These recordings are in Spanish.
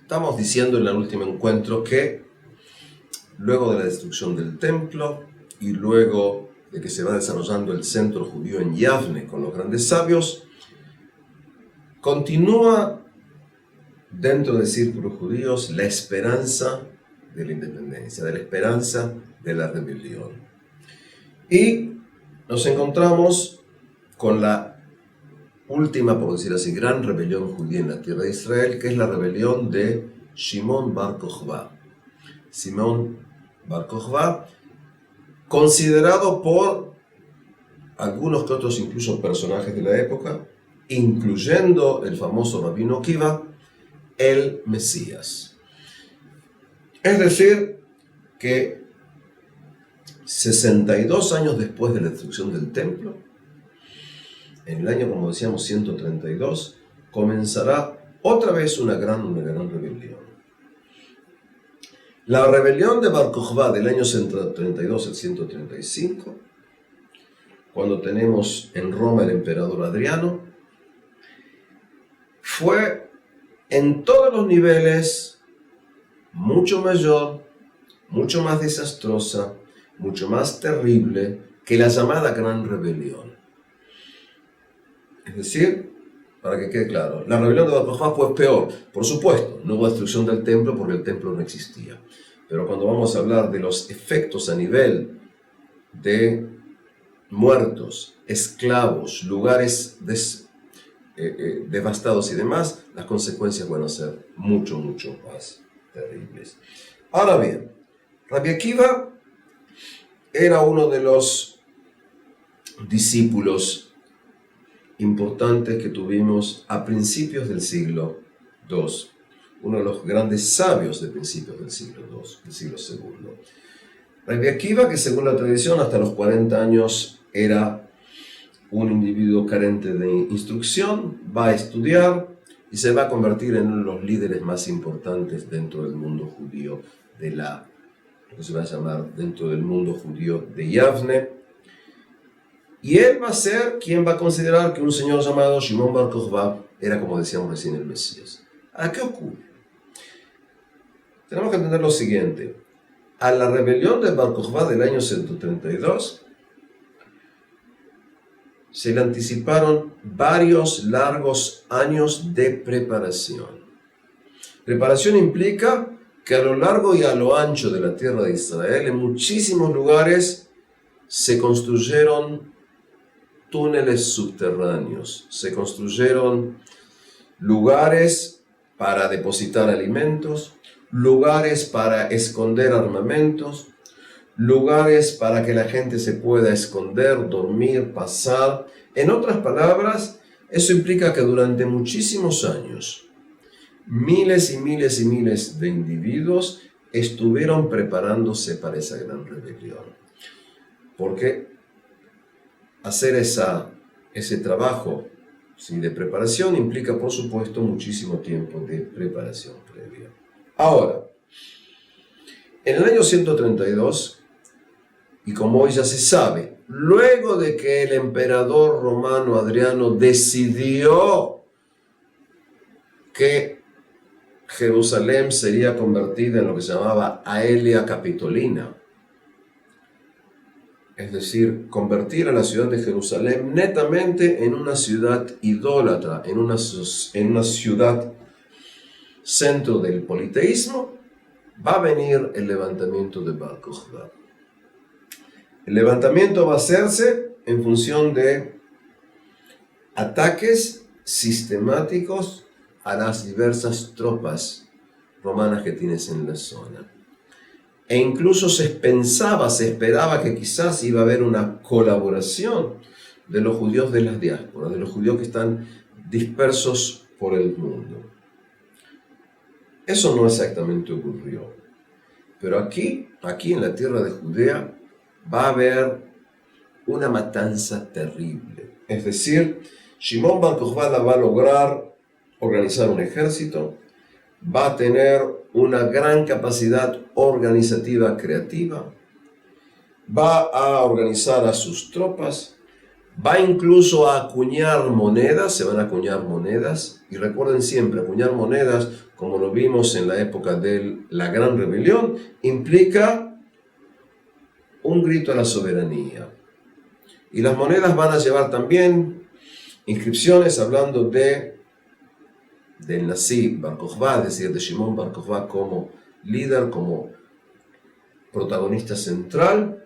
Estamos diciendo en el último encuentro que luego de la destrucción del templo y luego de que se va desarrollando el centro judío en Yavne con los grandes sabios, continúa dentro del círculo judíos la esperanza de la independencia, de la esperanza de la rebelión. Y nos encontramos con la última, por decir así, gran rebelión judía en la tierra de Israel, que es la rebelión de Shimon Bar Kokhba. Simón Bar Kokhba, considerado por algunos que otros incluso personajes de la época, incluyendo el famoso Rabino Akiva, el Mesías. Es decir, que 62 años después de la destrucción del templo, en el año, como decíamos, 132, comenzará otra vez una gran rebelión. La rebelión de Bar Kokhba del año 132 al 135, cuando tenemos en Roma el emperador Adriano, fue en todos los niveles mucho mayor, mucho más desastrosa, mucho más terrible que la llamada Gran Rebelión. Es decir, para que quede claro, la rebelión de Bar Kokhba fue peor. Por supuesto, no hubo destrucción del templo porque el templo no existía. Pero cuando vamos a hablar de los efectos a nivel de muertos, esclavos, lugares devastados y demás, las consecuencias van a ser mucho más terribles. Ahora bien, Rabbi Akiva era uno de los discípulos importantes que tuvimos a principios del siglo II, uno de los grandes sabios de principios del siglo II, del siglo II. Rabbi Akiva, que según la tradición hasta los 40 años era un individuo carente de instrucción, va a estudiar y se va a convertir en uno de los líderes más importantes dentro del mundo judío lo que se va a llamar dentro del mundo judío de Yavne. Y él va a ser quien va a considerar que un señor llamado Shimon Bar Kokhba era, como decíamos recién, el Mesías. ¿A qué ocurre? Tenemos que entender lo siguiente. A la rebelión de Bar Kokhba del año 132 se le anticiparon varios largos años de preparación. Preparación implica que a lo largo y a lo ancho de la tierra de Israel, en muchísimos lugares, se construyeron túneles subterráneos, se construyeron lugares para depositar alimentos, lugares para esconder armamentos, lugares para que la gente se pueda esconder, dormir, pasar. En otras palabras, eso implica que durante muchísimos años, miles y miles y miles de individuos estuvieron preparándose para esa gran rebelión. Porque hacer ese trabajo de preparación implica, por supuesto, muchísimo tiempo de preparación previa. Ahora, en el año 132, y como hoy ya se sabe, luego de que el emperador romano Adriano decidió que Jerusalén sería convertida en lo que se llamaba Aelia Capitolina, es decir, convertir a la ciudad de Jerusalén netamente en una ciudad idólatra, en una ciudad centro del politeísmo, va a venir el levantamiento de Bar Kokhba. El levantamiento va a hacerse en función de ataques sistemáticos a las diversas tropas romanas que tienes en la zona. E incluso se esperaba que quizás iba a haber una colaboración de los judíos de las diásporas, de los judíos que están dispersos por el mundo. Eso no exactamente ocurrió. Pero aquí en la tierra de Judea, va a haber una matanza terrible. Es decir, Shimon Bar Kokhba va a lograr organizar un ejército, va a tener una gran capacidad organizativa creativa, va a organizar a sus tropas, Va incluso a acuñar monedas, se van a acuñar monedas. Y recuerden siempre, acuñar monedas, como lo vimos en la época de la Gran Rebelión, implica un grito a la soberanía. Y las monedas van a llevar también inscripciones hablando del Nasi Bar Kokhba, es decir, de Shimon Bar Kokhba como líder, como protagonista central.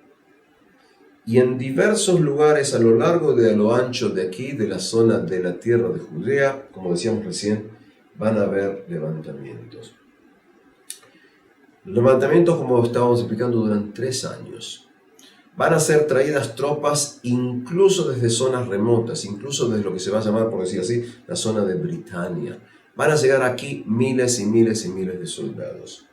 Y en diversos lugares a lo largo y a lo ancho de aquí, de la zona de la tierra de Judea, como decíamos recién, van a haber levantamientos. Los levantamientos, como estábamos explicando, duran 3 años. Van a ser traídas tropas incluso desde zonas remotas, incluso desde lo que se va a llamar, por decir así, la zona de Britania. Van a llegar aquí miles y miles y miles de soldados.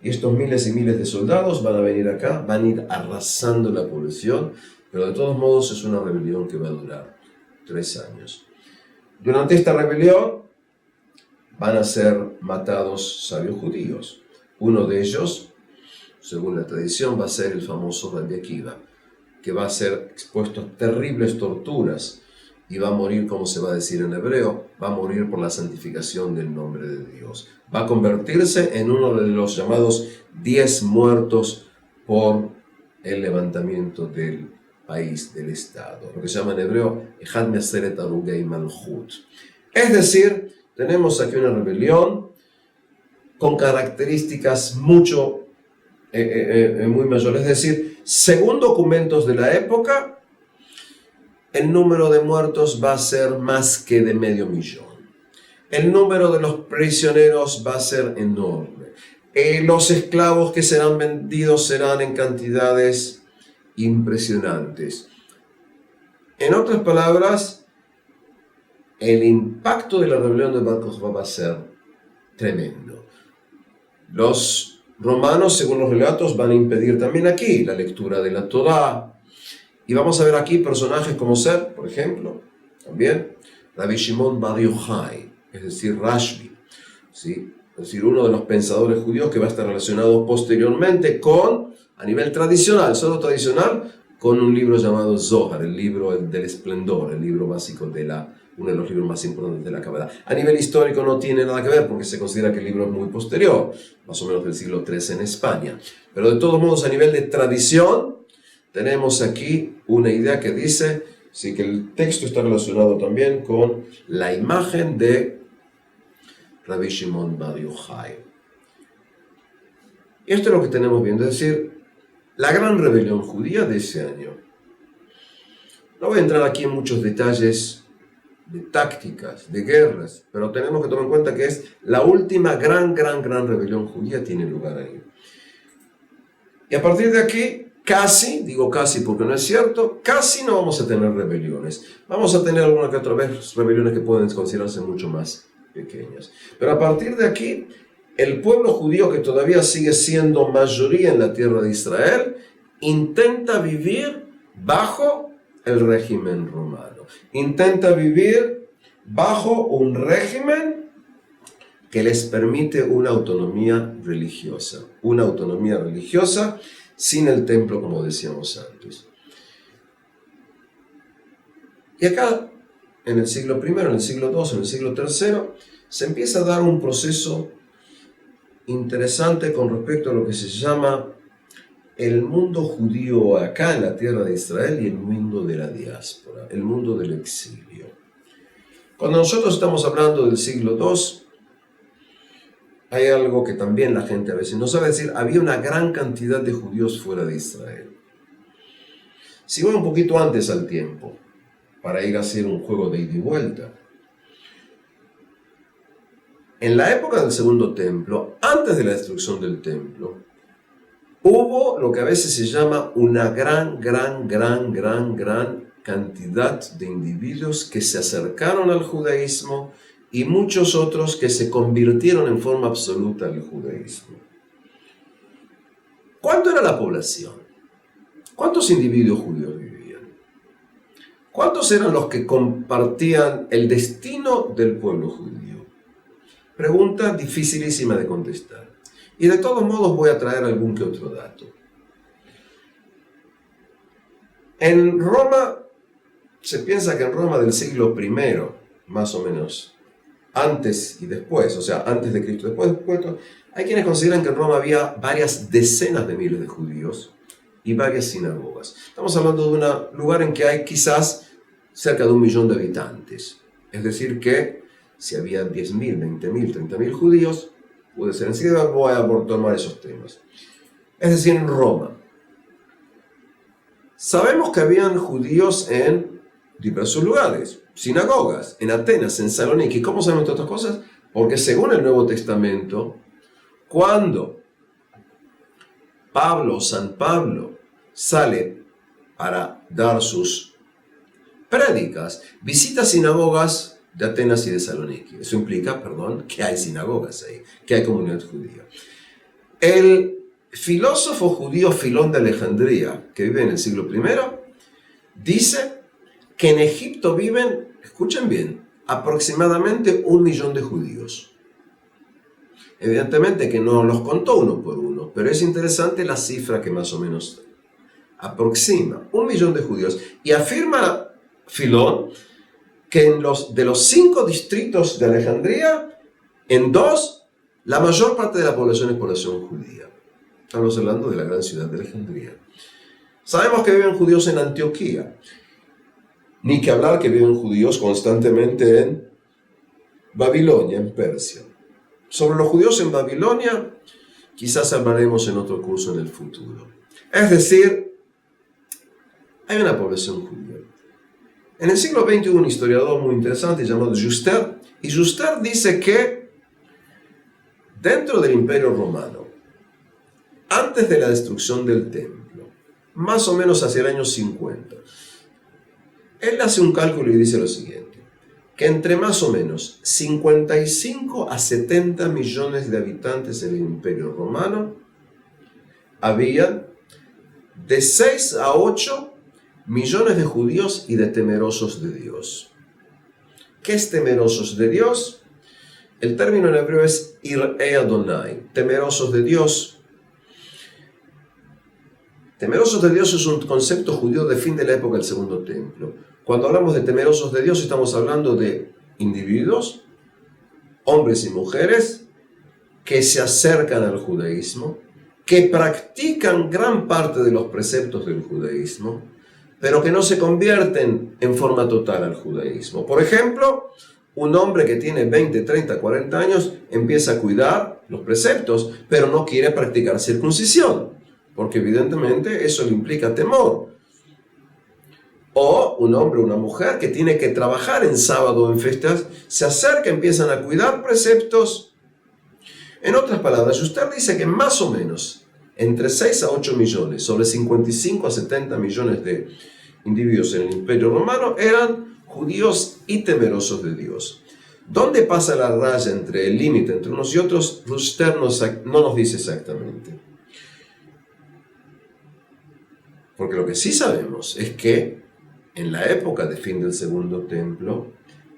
Y estos miles y miles de soldados van a venir acá, van a ir arrasando la población, pero de todos modos es una rebelión que va a durar 3 años. Durante esta rebelión van a ser matados sabios judíos. Uno de ellos, según la tradición, va a ser el famoso Rabbi Akiva, que va a ser expuesto a terribles torturas y va a morir, como se va a decir en hebreo, va a morir por la santificación del nombre de Dios. Va a convertirse en uno de los llamados 10 muertos por el levantamiento del país, del Estado, lo que se llama en hebreo Echad Me'aseret Harugei Malchut. Es decir, tenemos aquí una rebelión con características muy mayores. Es decir, según documentos de la época, el número de muertos va a ser más que de 500.000. El número de los prisioneros va a ser enorme. Los esclavos que serán vendidos serán en cantidades impresionantes. En otras palabras, el impacto de la rebelión de Bar Kokhba va a ser tremendo. Los romanos, según los relatos, van a impedir también aquí la lectura de la Torá. Y vamos a ver aquí personajes como ser, por ejemplo, también Rabbi Shimon Bar Yochai, es decir, Rashbi, ¿sí? Es decir, uno de los pensadores judíos que va a estar relacionado posteriormente con, a nivel tradicional, solo tradicional, con un libro llamado Zohar, el libro del esplendor, el libro básico de uno de los libros más importantes de la Kabbalah. A nivel histórico no tiene nada que ver porque se considera que el libro es muy posterior, más o menos del siglo III en España. Pero de todos modos, a nivel de tradición, tenemos aquí una idea que dice, sí, que el texto está relacionado también con la imagen de Rabbi Shimon Bar Yochai. Y esto es lo que tenemos viendo, es decir, la gran rebelión judía de ese año. No voy a entrar aquí en muchos detalles de tácticas, de guerras, pero tenemos que tomar en cuenta que es la última gran rebelión judía tiene lugar ahí. Y a partir de aquí, casi, digo casi porque no es cierto, casi no vamos a tener rebeliones. Vamos a tener alguna que otra vez rebeliones que pueden considerarse mucho más pequeñas. Pero a partir de aquí, el pueblo judío, que todavía sigue siendo mayoría en la tierra de Israel, intenta vivir bajo el régimen romano. Intenta vivir bajo un régimen que les permite una autonomía religiosa. Una autonomía religiosa sin el templo, como decíamos antes. Y acá, en el siglo I, en el siglo II, en el siglo III, se empieza a dar un proceso interesante con respecto a lo que se llama el mundo judío acá en la tierra de Israel y el mundo de la diáspora, el mundo del exilio. Cuando nosotros estamos hablando del siglo II, hay algo que también la gente a veces no sabe decir. Había una gran cantidad de judíos fuera de Israel. Si voy un poquito antes al tiempo, para ir a hacer un juego de ida y vuelta. En la época del Segundo Templo, antes de la destrucción del templo, hubo lo que a veces se llama una gran cantidad de individuos que se acercaron al judaísmo y muchos otros que se convirtieron en forma absoluta al judaísmo. ¿Cuánto era la población? ¿Cuántos individuos judíos vivían? ¿Cuántos eran los que compartían el destino del pueblo judío? Pregunta dificilísima de contestar. Y de todos modos voy a traer algún que otro dato. En Roma se piensa que en Roma del siglo I, más o menos, antes y después, o sea, antes de Cristo, después de Cristo, hay quienes consideran que en Roma había varias decenas de miles de judíos y varias sinagogas. Estamos hablando de un lugar en que hay quizás cerca de 1 millón de habitantes. Es decir que si había 10.000, 20.000, 30.000 judíos, puede ser. Enseguida voy a tomar esos temas. Es decir, en Roma. Sabemos que habían judíos en diversos lugares, sinagogas, en Atenas, en Salónica. ¿Y cómo sabemos todas estas cosas? Porque según el Nuevo Testamento, cuando San Pablo sale para dar sus prédicas, visita sinagogas de Atenas y de Salónica. Eso implica, que hay sinagogas ahí, que hay comunidad judía. El filósofo judío Filón de Alejandría, que vive en el siglo I, dice que en Egipto viven, escuchen bien, aproximadamente 1 millón de judíos. Evidentemente que no los contó uno por uno, pero es interesante la cifra que más o menos aproxima. 1 millón de judíos. Y afirma Filón que de los 5 distritos de Alejandría, en 2, la mayor parte de la población es población judía. Estamos hablando de la gran ciudad de Alejandría. Sabemos que viven judíos en Antioquía. Ni que hablar que viven judíos constantemente en Babilonia, en Persia. Sobre los judíos en Babilonia, quizás hablaremos en otro curso en el futuro. Es decir, hay una población judía. En el siglo XX hubo un historiador muy interesante llamado Juster, y Juster dice que dentro del Imperio Romano, antes de la destrucción del templo, más o menos hacia el año 50, él hace un cálculo y dice lo siguiente, que entre más o menos 55 a 70 millones de habitantes en el Imperio Romano, había de 6 a 8 millones de judíos y de temerosos de Dios. ¿Qué es temerosos de Dios? El término en hebreo es Ir'e Adonai, temerosos de Dios. Temerosos de Dios es un concepto judío de fin de la época del Segundo Templo. Cuando hablamos de temerosos de Dios, estamos hablando de individuos, hombres y mujeres, que se acercan al judaísmo, que practican gran parte de los preceptos del judaísmo, pero que no se convierten en forma total al judaísmo. Por ejemplo, un hombre que tiene 20, 30, 40 años empieza a cuidar los preceptos, pero no quiere practicar circuncisión, porque evidentemente eso le implica temor. O un hombre o una mujer que tiene que trabajar en sábado o en fiestas, se acerca, empiezan a cuidar preceptos. En otras palabras, usted dice que más o menos entre 6 a 8 millones, sobre 55 a 70 millones de individuos en el Imperio Romano, eran judíos y temerosos de Dios. ¿Dónde pasa la raya entre el límite entre unos y otros? Ruster no nos dice exactamente. Porque lo que sí sabemos es que en la época de fin del Segundo Templo,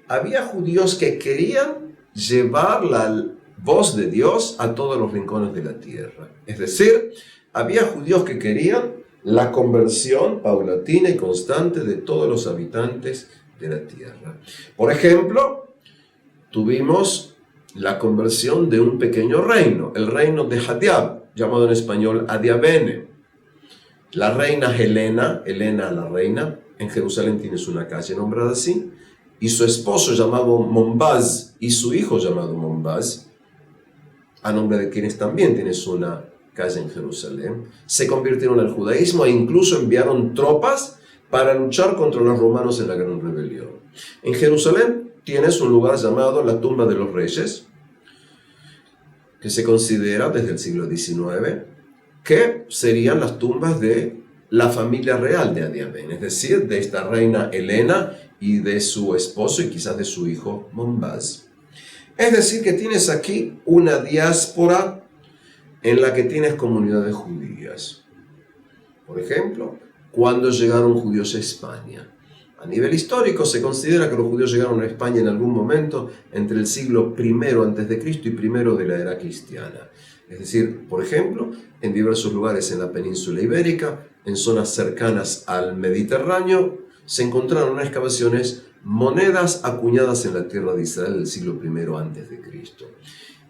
había judíos que querían llevar la voz de Dios a todos los rincones de la tierra. Es decir, había judíos que querían la conversión paulatina y constante de todos los habitantes de la tierra. Por ejemplo, tuvimos la conversión de un pequeño reino, el reino de Hadiab, llamado en español Adiabene. La reina Helena la reina, en Jerusalén tienes una calle nombrada así, y su esposo llamado Monbaz y su hijo llamado Monbaz, a nombre de quienes también tienes una calle en Jerusalén, se convirtieron al judaísmo e incluso enviaron tropas para luchar contra los romanos en la gran rebelión. En Jerusalén tienes un lugar llamado la tumba de los reyes, que se considera desde el siglo XIX, que serían las tumbas de la familia real de Adiabén, es decir, de esta reina Helena y de su esposo y quizás de su hijo Monbaz. Es decir, que tienes aquí una diáspora en la que tienes comunidades judías. Por ejemplo, cuando llegaron judíos a España. A nivel histórico se considera que los judíos llegaron a España en algún momento entre el siglo I a.C. y I de la era cristiana. Es decir, por ejemplo, en diversos lugares en la península ibérica, en zonas cercanas al Mediterráneo, se encontraron en las excavaciones monedas acuñadas en la tierra de Israel del siglo I a.C.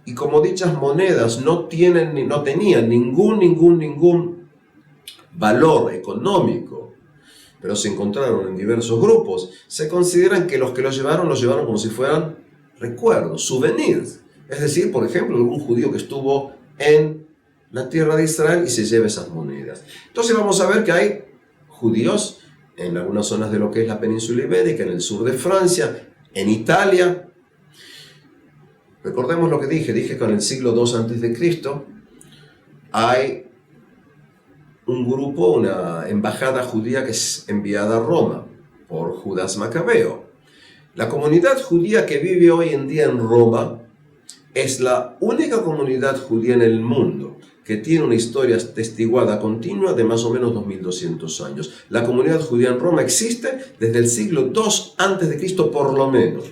Y como dichas monedas no tenían ningún valor económico, pero se encontraron en diversos grupos, se consideran que los llevaron como si fueran recuerdos, souvenirs. Es decir, por ejemplo, algún judío que estuvo en la tierra de Israel y se lleva esas monedas. Entonces vamos a ver que hay judíos en algunas zonas de lo que es la península ibérica, en el sur de Francia, en Italia. Recordemos lo que dije que en el siglo II a.C. hay un grupo, una embajada judía que es enviada a Roma por Judas Macabeo. La comunidad judía que vive hoy en día en Roma es la única comunidad judía en el mundo que tiene una historia testiguada continua de más o menos 2200 años. La comunidad judía en Roma existe desde el siglo II a.C. por lo menos.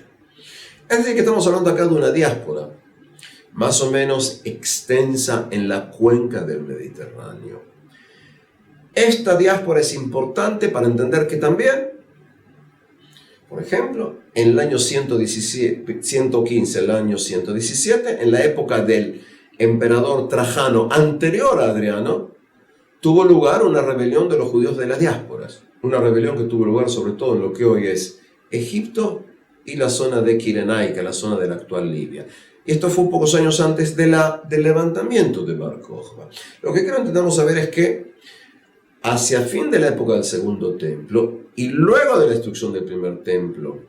Es decir, que estamos hablando acá de una diáspora más o menos extensa en la cuenca del Mediterráneo. Esta diáspora es importante para entender que también, por ejemplo, en el año 115, el año 117, en la época del emperador Trajano anterior a Adriano, tuvo lugar una rebelión de los judíos de las diásporas. Una rebelión que tuvo lugar sobre todo en lo que hoy es Egipto y la zona de Cirenaica, la zona de la actual Libia. Y esto fue pocos años antes del levantamiento de Bar Kokhba. Lo que creo que intentamos saber es que hacia el fin de la época del Segundo Templo y luego de la destrucción del Primer Templo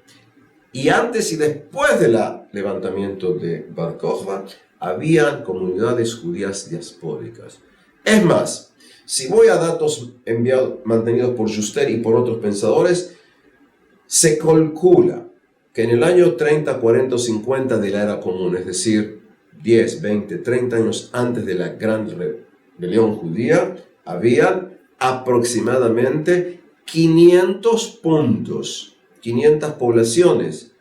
y antes y después del levantamiento de Bar Kokhba, habían comunidades judías diaspóricas. Es más, si voy a datos mantenidos por Juster y por otros pensadores, se calcula que en el año 30, 40 o 50 de la era común, es decir, 10, 20, 30 años antes de la gran rebelión judía, había aproximadamente 500 puntos, 500 poblaciones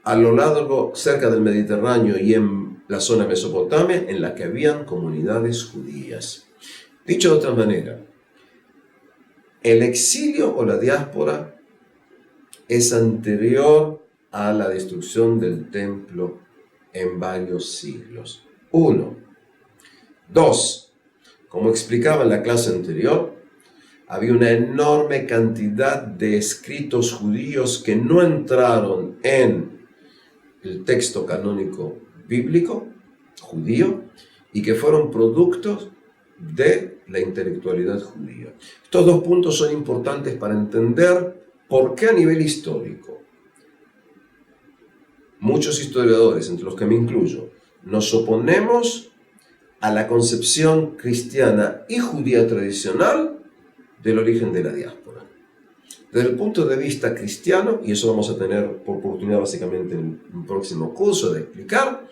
a lo largo, cerca del Mediterráneo y en la zona de Mesopotamia, en la que habían comunidades judías. Dicho de otra manera, el exilio o la diáspora es anterior a la destrucción del templo en varios siglos. 1. 2. Como explicaba en la clase anterior, había una enorme cantidad de escritos judíos que no entraron en el texto canónico bíblico judío y que fueron productos de la intelectualidad judía. Estos dos puntos son importantes para entender por qué a nivel histórico muchos historiadores, entre los que me incluyo, nos oponemos a la concepción cristiana y judía tradicional del origen de la diáspora. Desde el punto de vista cristiano, y eso vamos a tener por oportunidad básicamente en un próximo curso de explicar,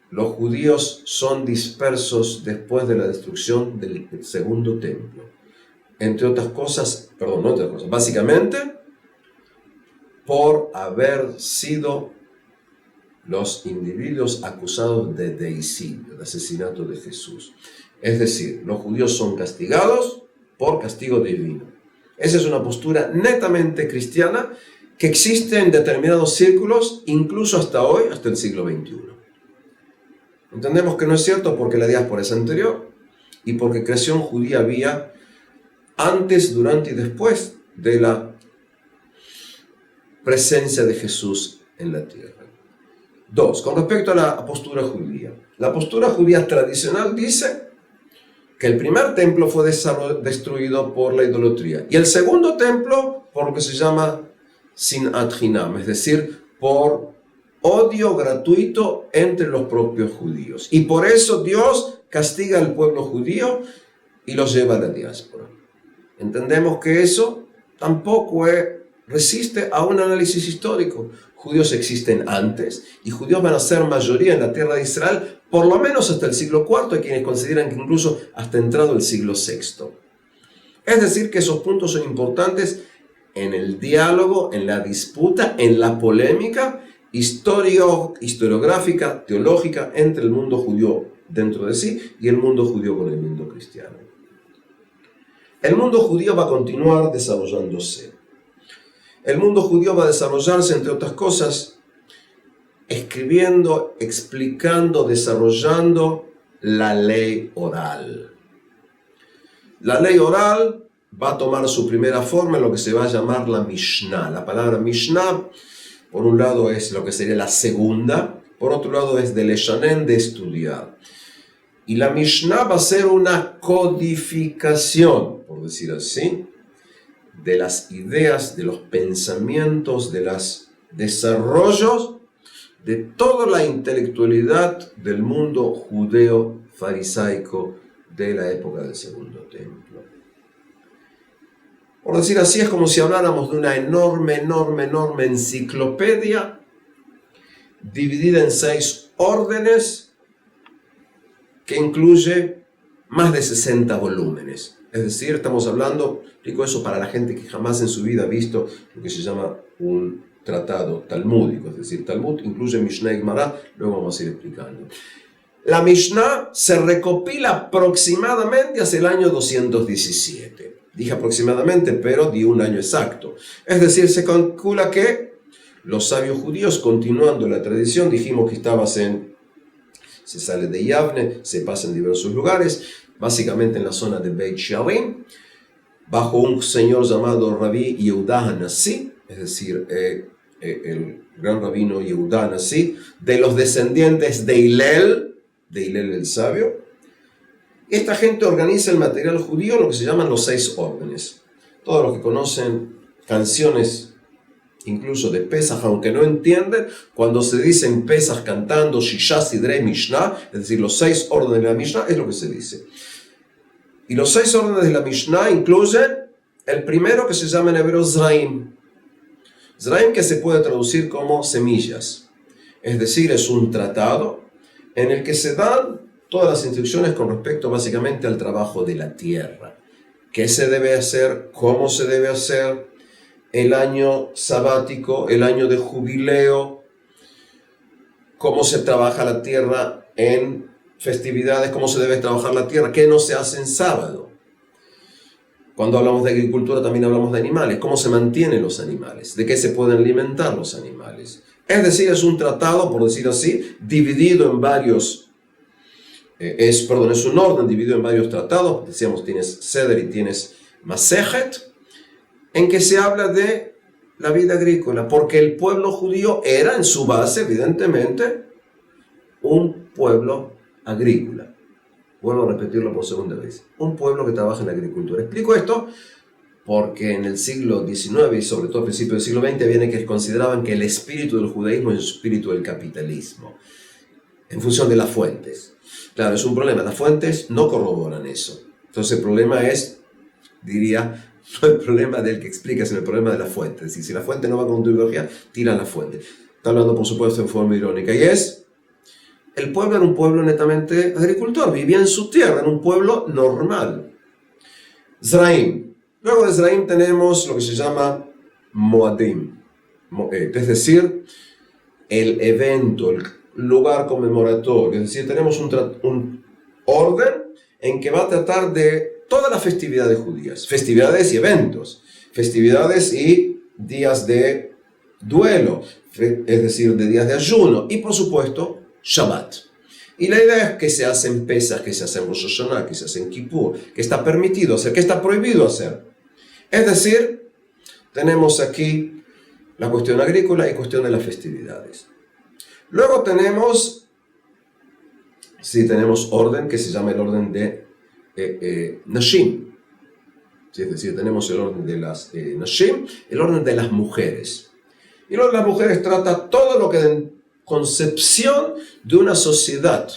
los judíos son dispersos después de la destrucción del Segundo Templo. Básicamente por haber sido los individuos acusados de deicidio, de asesinato de Jesús. Es decir, los judíos son castigados por castigo divino. Esa es una postura netamente cristiana que existe en determinados círculos, incluso hasta hoy, hasta el siglo XXI. Entendemos que no es cierto porque la diáspora es anterior y porque creación judía había antes, durante y después de la presencia de Jesús en la tierra. 2. Con respecto a la postura judía. La postura judía tradicional dice que el primer templo fue destruido por la idolatría y el segundo templo por lo que se llama sinat hinam, es decir, por odio gratuito entre los propios judíos. Y por eso Dios castiga al pueblo judío y los lleva a la diáspora. Entendemos que eso tampoco resiste a un análisis histórico. Judíos existen antes y judíos van a ser mayoría en la tierra de Israel por lo menos hasta el siglo IV, hay quienes consideran que incluso hasta entrado el siglo VI. Es decir, que esos puntos son importantes en el diálogo, en la disputa, en la polémica historiográfica, teológica entre el mundo judío dentro de sí y el mundo judío con el mundo cristiano. El mundo judío va a continuar desarrollándose. El mundo judío va a desarrollarse, entre otras cosas, escribiendo, explicando, desarrollando la ley oral. La ley oral va a tomar su primera forma en lo que se va a llamar la Mishnah. La palabra Mishnah, por un lado, es lo que sería la segunda, por otro lado es de leshanen, de estudiar. Y la Mishnah va a ser una codificación, por decir así, de las ideas, de los pensamientos, de los desarrollos de toda la intelectualidad del mundo judeo-farisaico de la época del Segundo Templo. Por decir así, es como si habláramos de una enorme enciclopedia dividida en 6 órdenes que incluye más de 60 volúmenes. Es decir, estamos hablando, explico eso para la gente que jamás en su vida ha visto lo que se llama un tratado talmúdico, es decir, Talmud incluye Mishnah y Gemara, luego vamos a ir explicando. La Mishnah se recopila aproximadamente hacia el año 217. Dije aproximadamente, pero di un año exacto. Es decir, se calcula que los sabios judíos, continuando la tradición, dijimos que se sale de Yavne, se pasa en diversos lugares, básicamente en la zona de Beit Shearim, bajo un señor llamado Rabbi Yehuda HaNasi, es decir, el gran rabino Yehuda HaNasi, de los descendientes de Hillel el sabio. Esta gente organiza el material judío, lo que se llaman los 6 órdenes. Todos los que conocen canciones, incluso de Pesach, aunque no entienden, cuando se dicen Pesach cantando Shisha Sidrei Mishnah, es decir, los 6 órdenes de la Mishnah, es lo que se dice. Y los 6 órdenes de la Mishnah incluyen el primero, que se llama en hebreo Zraim. Zraim, que se puede traducir como semillas. Es decir, es un tratado en el que se dan todas las instrucciones con respecto básicamente al trabajo de la tierra. ¿Qué se debe hacer? ¿Cómo se debe hacer? El año sabático, el año de jubileo, cómo se trabaja la tierra en festividades, cómo se debe trabajar la tierra, qué no se hace en sábado. Cuando hablamos de agricultura también hablamos de animales, cómo se mantienen los animales, de qué se pueden alimentar los animales. Es decir, es un tratado, por decir así, dividido en varios, es un orden dividido en varios tratados. Decíamos, tienes Seder y tienes Masejet, en que se habla de la vida agrícola, porque el pueblo judío era en su base, evidentemente, un pueblo agrícola. Vuelvo a repetirlo por segunda vez. Un pueblo que trabaja en la agricultura. Explico esto porque en el siglo XIX y sobre todo al principio del siglo XX viene que consideraban que el espíritu del judaísmo es el espíritu del capitalismo, en función de las fuentes. Claro, es un problema. Las fuentes no corroboran eso. Entonces el problema es, diría, no el problema del que explica, sino el problema de la fuente. Es decir, si la fuente no va con tu ideología, tira la fuente. Está hablando, por supuesto, en forma irónica. Y es, el pueblo era un pueblo netamente agricultor, vivía en su tierra, era un pueblo normal. Zraim. Luego de Zraim tenemos lo que se llama Moadim, es decir, el evento, el lugar conmemoratorio. Es decir, tenemos un orden en que va a tratar de todas las festividades judías, festividades y eventos, festividades y días de duelo, es decir, de días de ayuno, y por supuesto, Shabbat. Y la idea es que se hacen Pesach, que se hacen Rosh Hashanah, que se hacen Kippur, que está permitido hacer, que está prohibido hacer. Es decir, tenemos aquí la cuestión agrícola y cuestión de las festividades. Luego tenemos orden que se llama el orden de Nashim. ¿Sí? Es decir, tenemos el orden de las Nashim, el orden de las mujeres. Y el orden de las mujeres trata todo lo que en concepción de una sociedad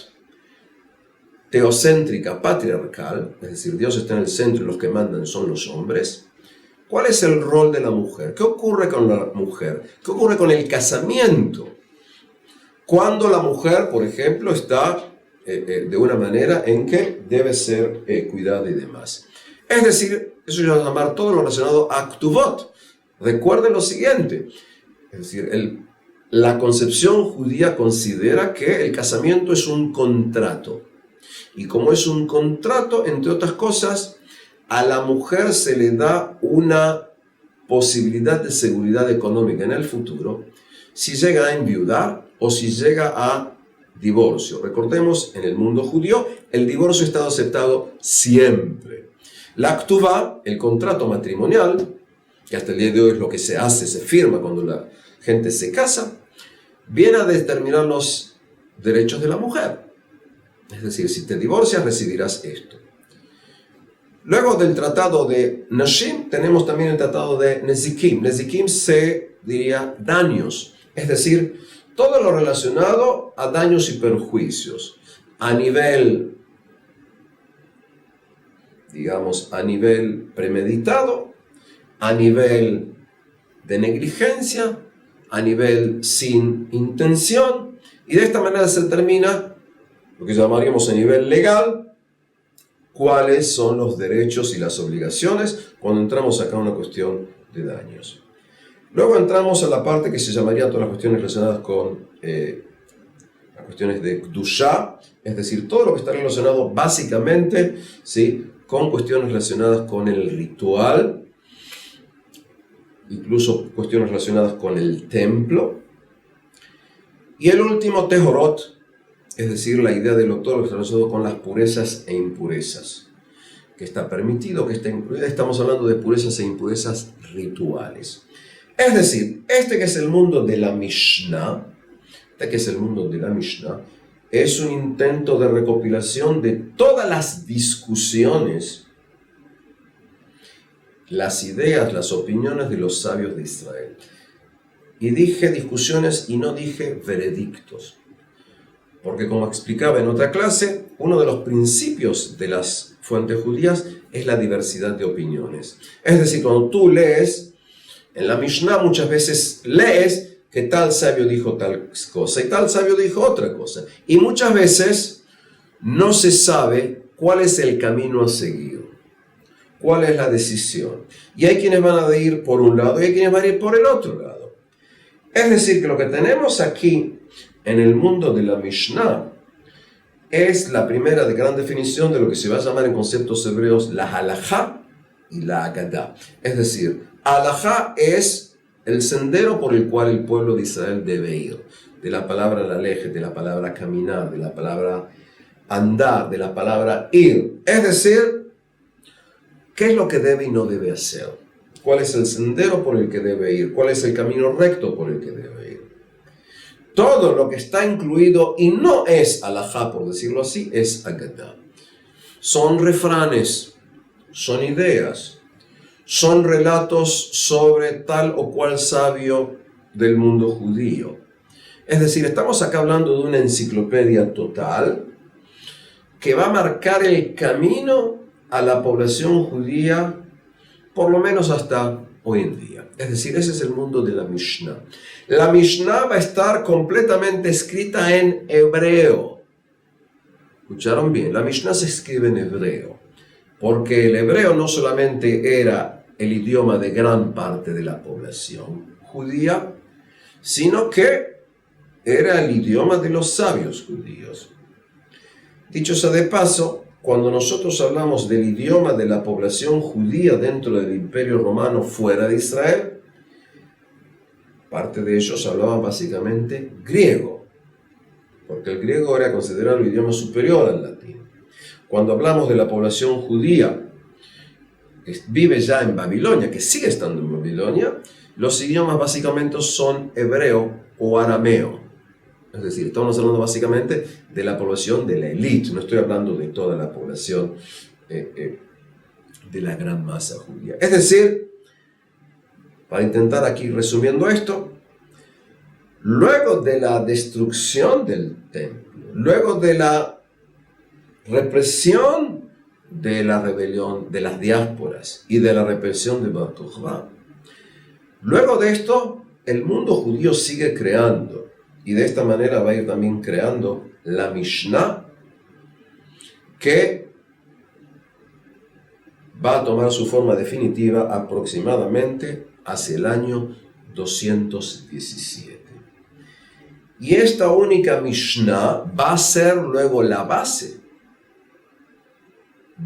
teocéntrica, patriarcal, es decir, Dios está en el centro y los que mandan son los hombres. ¿Cuál es el rol de la mujer? ¿Qué ocurre con la mujer? ¿Qué ocurre con el casamiento? Cuando la mujer, por ejemplo, está de una manera en que debe ser cuidada y demás. Es decir, eso se llama llamar todo lo relacionado a Ktuvot. Recuerden lo siguiente, es decir, la concepción judía considera que el casamiento es un contrato. Y como es un contrato, entre otras cosas, a la mujer se le da una posibilidad de seguridad económica en el futuro si llega a enviudar o si llega a divorcio. Recordemos, en el mundo judío, el divorcio ha estado aceptado siempre. La ktuvá, el contrato matrimonial, que hasta el día de hoy es lo que se hace, se firma cuando la gente se casa, viene a determinar los derechos de la mujer. Es decir, si te divorcias, recibirás esto. Luego del tratado de Nashim, tenemos también el tratado de Nezikim. Nezikim se diría daños, es decir, todo lo relacionado a daños y perjuicios, a nivel, digamos, a nivel premeditado, a nivel de negligencia, a nivel sin intención, y de esta manera se determina lo que llamaríamos a nivel legal, cuáles son los derechos y las obligaciones cuando entramos acá a una cuestión de daños. Luego entramos a la parte que se llamaría todas las cuestiones relacionadas con las cuestiones de Kdushá, es decir, todo lo que está relacionado básicamente, ¿sí?, con cuestiones relacionadas con el ritual, incluso cuestiones relacionadas con el templo. Y el último, Tehorot, es decir, la idea de todo lo que está relacionado con las purezas e impurezas, que está permitido, que está incluida. Estamos hablando de purezas e impurezas rituales. Es decir, este que es el mundo de la Mishnah, es un intento de recopilación de todas las discusiones, las ideas, las opiniones de los sabios de Israel. Y dije discusiones y no dije veredictos. Porque como explicaba en otra clase, uno de los principios de las fuentes judías es la diversidad de opiniones. Es decir, cuando tú lees, en la Mishnah muchas veces lees que tal sabio dijo tal cosa y tal sabio dijo otra cosa. Y muchas veces no se sabe cuál es el camino a seguir, cuál es la decisión. Y hay quienes van a ir por un lado y hay quienes van a ir por el otro lado. Es decir, que lo que tenemos aquí en el mundo de la Mishnah es la primera de gran definición de lo que se va a llamar en conceptos hebreos la halajá y la agadá. Es decir, halajá es el sendero por el cual el pueblo de Israel debe ir. De la palabra laleje, de la palabra caminar, de la palabra andar, de la palabra ir. Es decir, ¿qué es lo que debe y no debe hacer? ¿Cuál es el sendero por el que debe ir? ¿Cuál es el camino recto por el que debe ir? Todo lo que está incluido y no es halajá, por decirlo así, es agadá. Son refranes, son ideas, son relatos sobre tal o cual sabio del mundo judío. Es decir, estamos acá hablando de una enciclopedia total que va a marcar el camino a la población judía por lo menos hasta hoy en día. Es decir, ese es el mundo de la Mishnah. La Mishnah va a estar completamente escrita en hebreo. ¿Escucharon bien? La Mishnah se escribe en hebreo, porque el hebreo no solamente era el idioma de gran parte de la población judía, sino que era el idioma de los sabios judíos. Dicho sea de paso, cuando nosotros hablamos del idioma de la población judía dentro del Imperio Romano fuera de Israel, parte de ellos hablaban básicamente griego, porque el griego era considerado el idioma superior al latín. Cuando hablamos de la población judía que vive ya en Babilonia, que sigue estando en Babilonia, los idiomas básicamente son hebreo o arameo. Es decir, estamos hablando básicamente de la población de la élite, no estoy hablando de toda la población de la gran masa judía. Es decir, para intentar aquí resumiendo esto, luego de la destrucción del templo, luego de la represión de la rebelión de las diásporas y de la represión de Bar Kokhba, luego de esto, el mundo judío sigue creando. Y de esta manera va a ir también creando la Mishnah, que va a tomar su forma definitiva aproximadamente hacia el año 217. Y esta única Mishnah va a ser luego la base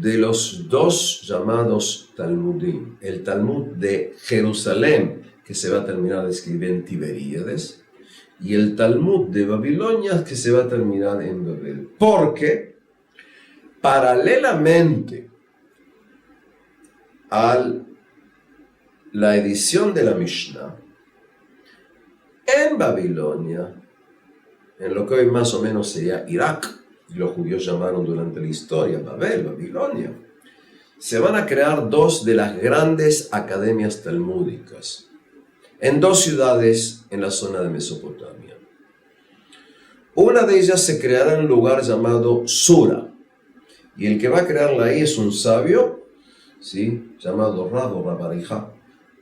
de los dos llamados Talmudim, el Talmud de Jerusalén, que se va a terminar de escribir en Tiberíades, y el Talmud de Babilonia, que se va a terminar en Babel. Porque, paralelamente a la edición de la Mishnah, en Babilonia, en lo que hoy más o menos sería Irak, y los judíos llamaron durante la historia Babel, Babilonia, se van a crear dos de las grandes academias talmúdicas en dos ciudades en la zona de Mesopotamia. Una de ellas se creará en un lugar llamado Sura, y el que va a crearla ahí es un sabio, ¿sí?, llamado Rav o Rabarija,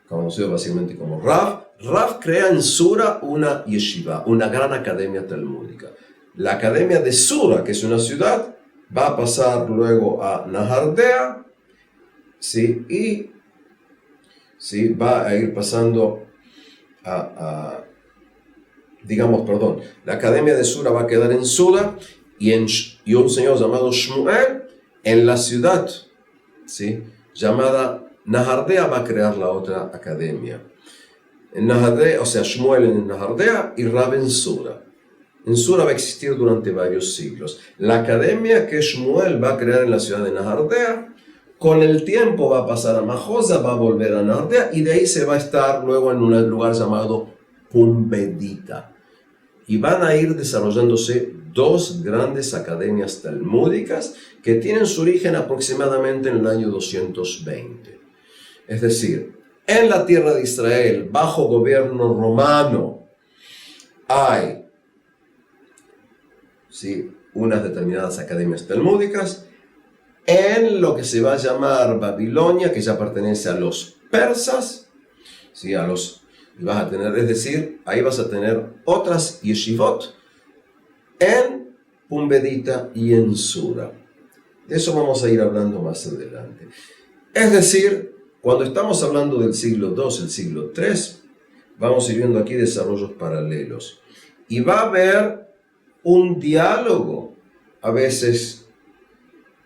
conocido básicamente como Rav. Rav crea en Sura una yeshiva, una gran academia talmúdica. La academia de Sura, que es una ciudad, va a pasar luego a Nahardea, ¿sí?, y ¿sí?, va a ir pasando la academia de Sura va a quedar en Sura, y un señor llamado Shmuel en la ciudad, ¿sí?, llamada Nahardea, va a crear la otra academia. En Nahardea, o sea, Shmuel en Nahardea y Rab en Sura. En Sura va a existir durante varios siglos. La academia que Shmuel va a crear en la ciudad de Nahardea, con el tiempo va a pasar a Majosa, va a volver a Nahardea, y de ahí se va a estar luego en un lugar llamado Pumbedita. Y van a ir desarrollándose dos grandes academias talmúdicas que tienen su origen aproximadamente en el año 220. Es decir, en la tierra de Israel, bajo gobierno romano, hay, ¿sí?, unas determinadas academias talmúdicas. En lo que se va a llamar Babilonia, que ya pertenece a los persas, ¿sí?, vas a tener, es decir, ahí vas a tener otras yeshivot en Pumbedita y en Sura. De eso vamos a ir hablando más adelante. Es decir, cuando estamos hablando del siglo II, el siglo III, vamos a ir viendo aquí desarrollos paralelos. Y va a haber un diálogo, a veces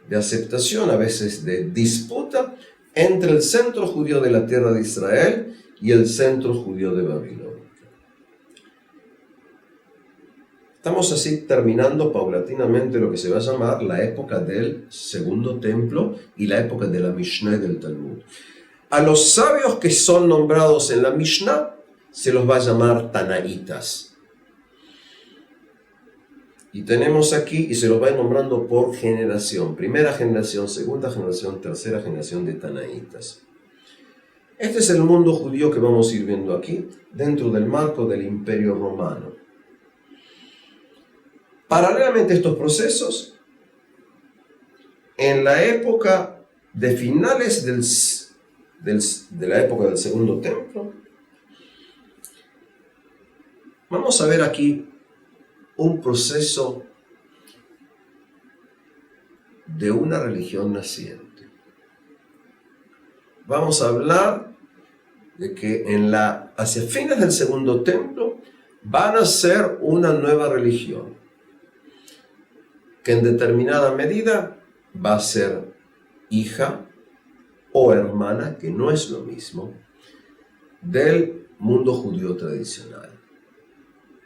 de aceptación, a veces de disputa, entre el centro judío de la tierra de Israel y el centro judío de Babilonia. Estamos así terminando paulatinamente lo que se va a llamar la época del Segundo Templo y la época de la Mishnah y del Talmud. A los sabios que son nombrados en la Mishnah se los va a llamar Tanaítas. Y tenemos aquí, y se los va a ir nombrando por generación: primera generación, segunda generación, tercera generación de Tanaítas. Este es el mundo judío que vamos a ir viendo aquí, dentro del marco del Imperio Romano. Paralelamente a estos procesos, en la época de finales de la época del Segundo Templo, vamos a ver aquí un proceso de una religión naciente. Vamos a hablar de que hacia fines del Segundo Templo van a ser una nueva religión, que en determinada medida va a ser hija o hermana, que no es lo mismo, del mundo judío tradicional.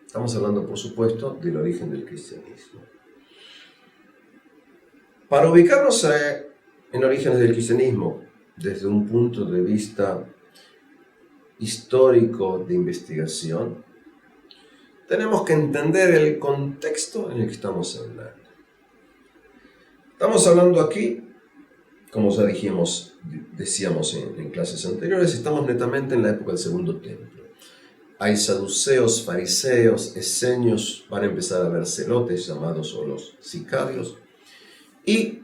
Estamos hablando, por supuesto, del origen del cristianismo. Para ubicarnos en orígenes del cristianismo desde un punto de vista histórico de investigación, tenemos que entender el contexto en el que estamos hablando. Estamos hablando aquí, como ya decíamos en clases anteriores, estamos netamente en la época del Segundo Templo. Hay saduceos, fariseos, esenios, van a empezar a haber celotes llamados o los sicarios. Y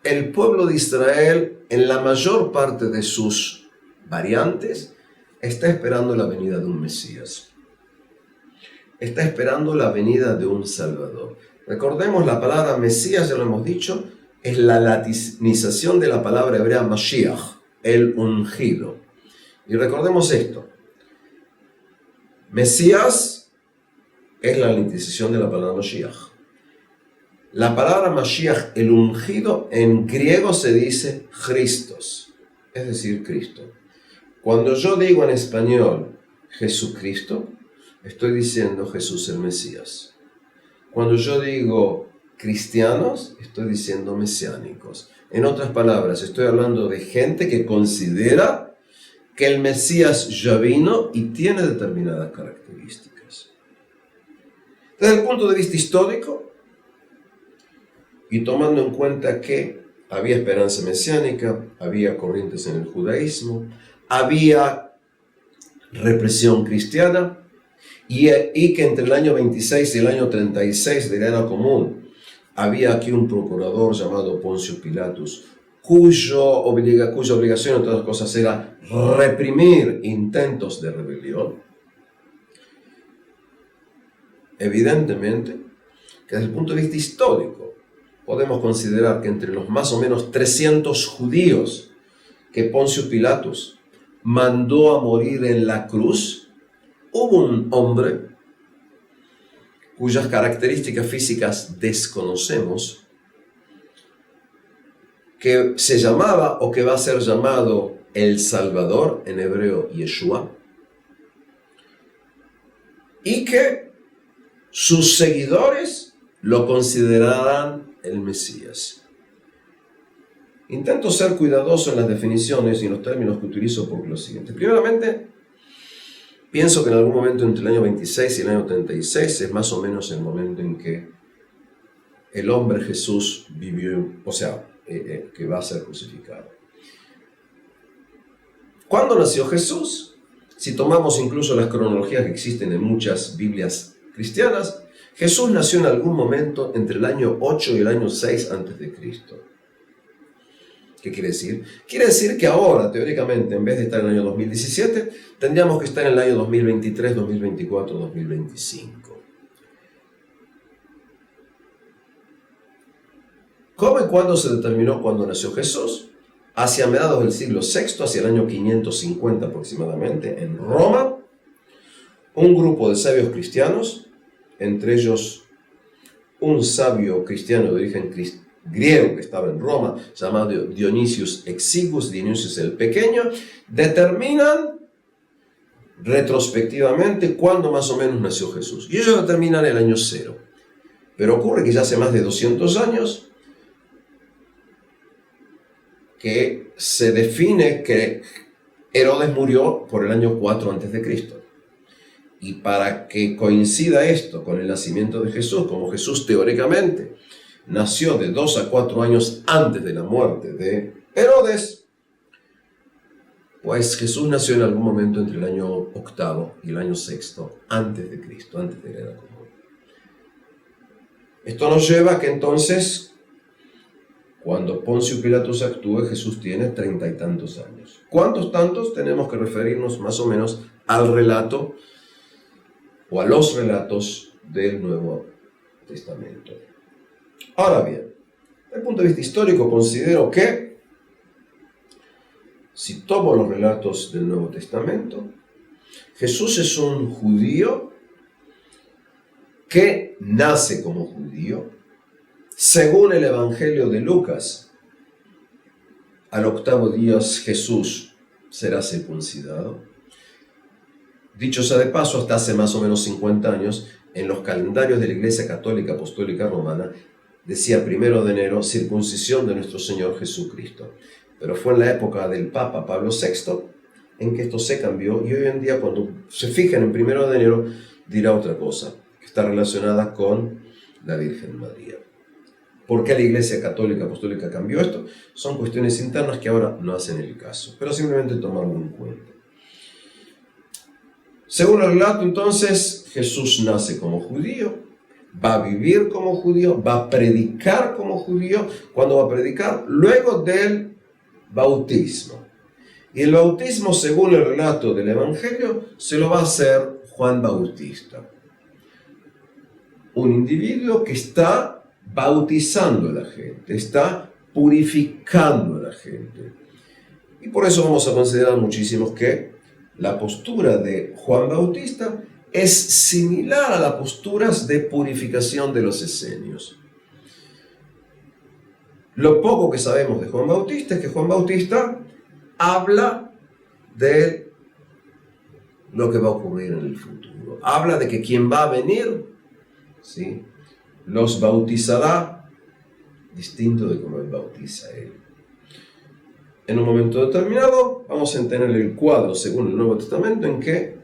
el pueblo de Israel, en la mayor parte de sus variantes, está esperando la venida de un Mesías. Está esperando la venida de un Salvador. Recordemos, la palabra Mesías, ya lo hemos dicho, es la latinización de la palabra hebrea Mashiach, el ungido. Y recordemos esto: Mesías es la latinización de la palabra Mashiach. La palabra Mashiach, el ungido, en griego se dice Christos, es decir, Cristo. Cuando yo digo en español Jesucristo, estoy diciendo Jesús el Mesías. Cuando yo digo cristianos, estoy diciendo mesiánicos. En otras palabras, estoy hablando de gente que considera que el Mesías ya vino y tiene determinadas características. Desde el punto de vista histórico, y tomando en cuenta que había esperanza mesiánica, había corrientes en el judaísmo, había represión cristiana, y que entre el año 26 y el año 36 de la era común había aquí un procurador llamado Poncio Pilatus, cuya obligación, entre otras cosas, era reprimir intentos de rebelión. Evidentemente que desde el punto de vista histórico podemos considerar que entre los más o menos 300 judíos que Poncio Pilatus mandó a morir en la cruz, hubo un hombre cuyas características físicas desconocemos, que se llamaba o que va a ser llamado el Salvador, en hebreo Yeshua, y que sus seguidores lo considerarán el Mesías. Intento ser cuidadoso en las definiciones y en los términos que utilizo por lo siguiente. Primeramente, pienso que en algún momento entre el año 26 y el año 36 es más o menos el momento en que el hombre Jesús vivió, o sea, que va a ser crucificado. ¿Cuándo nació Jesús? Si tomamos incluso las cronologías que existen en muchas Biblias cristianas, Jesús nació en algún momento entre el año 8 y el año 6 a.C. ¿Qué quiere decir? Quiere decir que ahora, teóricamente, en vez de estar en el año 2017, tendríamos que estar en el año 2023, 2024, 2025. ¿Cómo y cuándo se determinó cuándo nació Jesús? Hacia mediados del siglo VI, hacia el año 550 aproximadamente, en Roma, un grupo de sabios cristianos, entre ellos un sabio cristiano de origen griego que estaba en Roma, llamado Dionysius Exiguus, Dionysius el Pequeño, determinan retrospectivamente cuándo más o menos nació Jesús. Y ellos determinan el año 0. Pero ocurre que ya hace más de 200 años que se define que Herodes murió por el año 4 a.C. Y para que coincida esto con el nacimiento de Jesús, como Jesús teóricamente nació de 2 a 4 años antes de la muerte de Herodes, pues Jesús nació en algún momento entre el año 8 y el año 6 antes de Cristo, antes de la era común. Esto nos lleva a que entonces, cuando Poncio Pilatus actúe, Jesús tiene 30 y tantos años. ¿Cuántos tantos? Tenemos que referirnos más o menos al relato o a los relatos del Nuevo Testamento. Ahora bien, desde el punto de vista histórico, considero que si tomo los relatos del Nuevo Testamento, Jesús es un judío que nace como judío. Según el Evangelio de Lucas, al 8º día Jesús será circuncidado. Dicho sea de paso, hasta hace más o menos 50 años, en los calendarios de la Iglesia Católica Apostólica Romana, decía 1 de enero, circuncisión de nuestro Señor Jesucristo. Pero fue en la época del Papa Pablo VI en que esto se cambió, y hoy en día, cuando se fijan en 1 de enero, dirá otra cosa, que está relacionada con la Virgen María. ¿Por qué la Iglesia Católica Apostólica cambió esto? Son cuestiones internas que ahora no hacen el caso, pero simplemente tomarlo en cuenta. Según el relato, entonces, Jesús nace como judío, va a vivir como judío, va a predicar como judío. ¿Cuándo va a predicar? Luego del bautismo. Y el bautismo, según el relato del Evangelio, se lo va a hacer Juan Bautista. Un individuo que está bautizando a la gente, está purificando a la gente. Y por eso vamos a considerar muchísimos que la postura de Juan Bautista es similar a las posturas de purificación de los esenios. Lo poco que sabemos de Juan Bautista es que Juan Bautista habla de lo que va a ocurrir en el futuro. Habla de que quien va a venir, ¿sí?, los bautizará distinto de como él bautiza él. En un momento determinado vamos a tener el cuadro, según el Nuevo Testamento, en que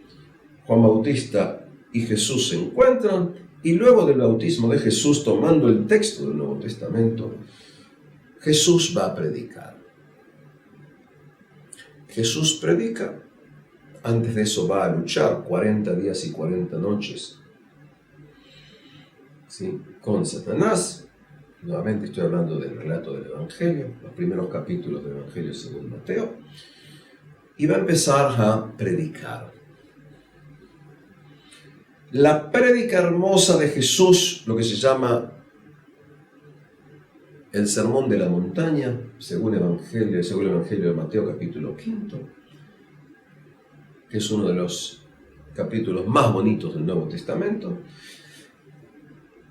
Juan Bautista y Jesús se encuentran, y luego del bautismo de Jesús, tomando el texto del Nuevo Testamento, Jesús va a predicar. Jesús predica. Antes de eso va a luchar 40 días y 40 noches, ¿sí?, con Satanás. Nuevamente estoy hablando del relato del Evangelio, los primeros capítulos del Evangelio según Mateo. Y va a empezar a predicar. La prédica hermosa de Jesús, lo que se llama el Sermón de la Montaña, según el Evangelio de Mateo capítulo 5, que es uno de los capítulos más bonitos del Nuevo Testamento.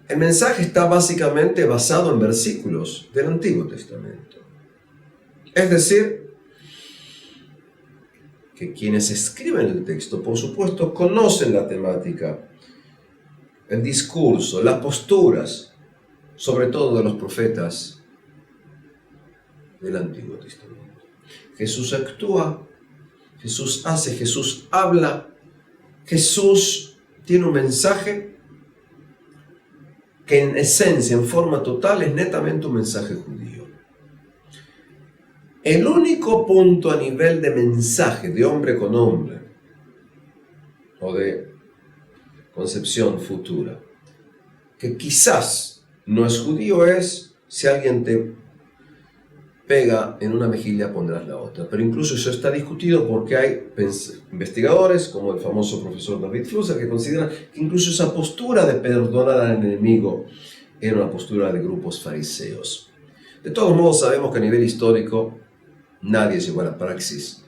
El mensaje está básicamente basado en versículos del Antiguo Testamento. Es decir, que quienes escriben el texto, por supuesto, conocen la temática, el discurso, las posturas, sobre todo de los profetas del Antiguo Testamento. Jesús actúa, Jesús hace, Jesús habla, Jesús tiene un mensaje que en esencia, en forma total, es netamente un mensaje judío. El único punto a nivel de mensaje de hombre con hombre, o de concepción futura, que quizás no es judío, es si alguien te pega en una mejilla pondrás la otra. Pero incluso eso está discutido porque hay investigadores, como el famoso profesor David Flusser, que consideran que incluso esa postura de perdonar al enemigo era una postura de grupos fariseos. De todos modos, sabemos que a nivel histórico nadie llegó a la praxis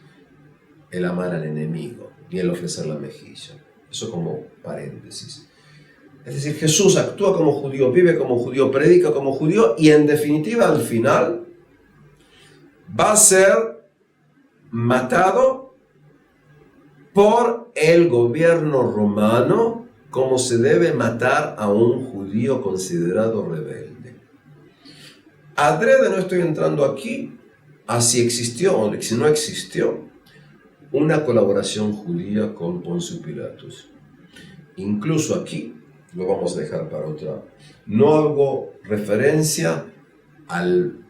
el amar al enemigo, ni el ofrecer la mejilla. Eso como paréntesis. Es decir, Jesús actúa como judío, vive como judío, predica como judío, y en definitiva, al final, va a ser matado por el gobierno romano como se debe matar a un judío considerado rebelde. Adrede no estoy entrando aquí a si existió o si no existió una colaboración judía con Poncio Pilatos. Incluso aquí, lo vamos a dejar para otra, no hago referencia al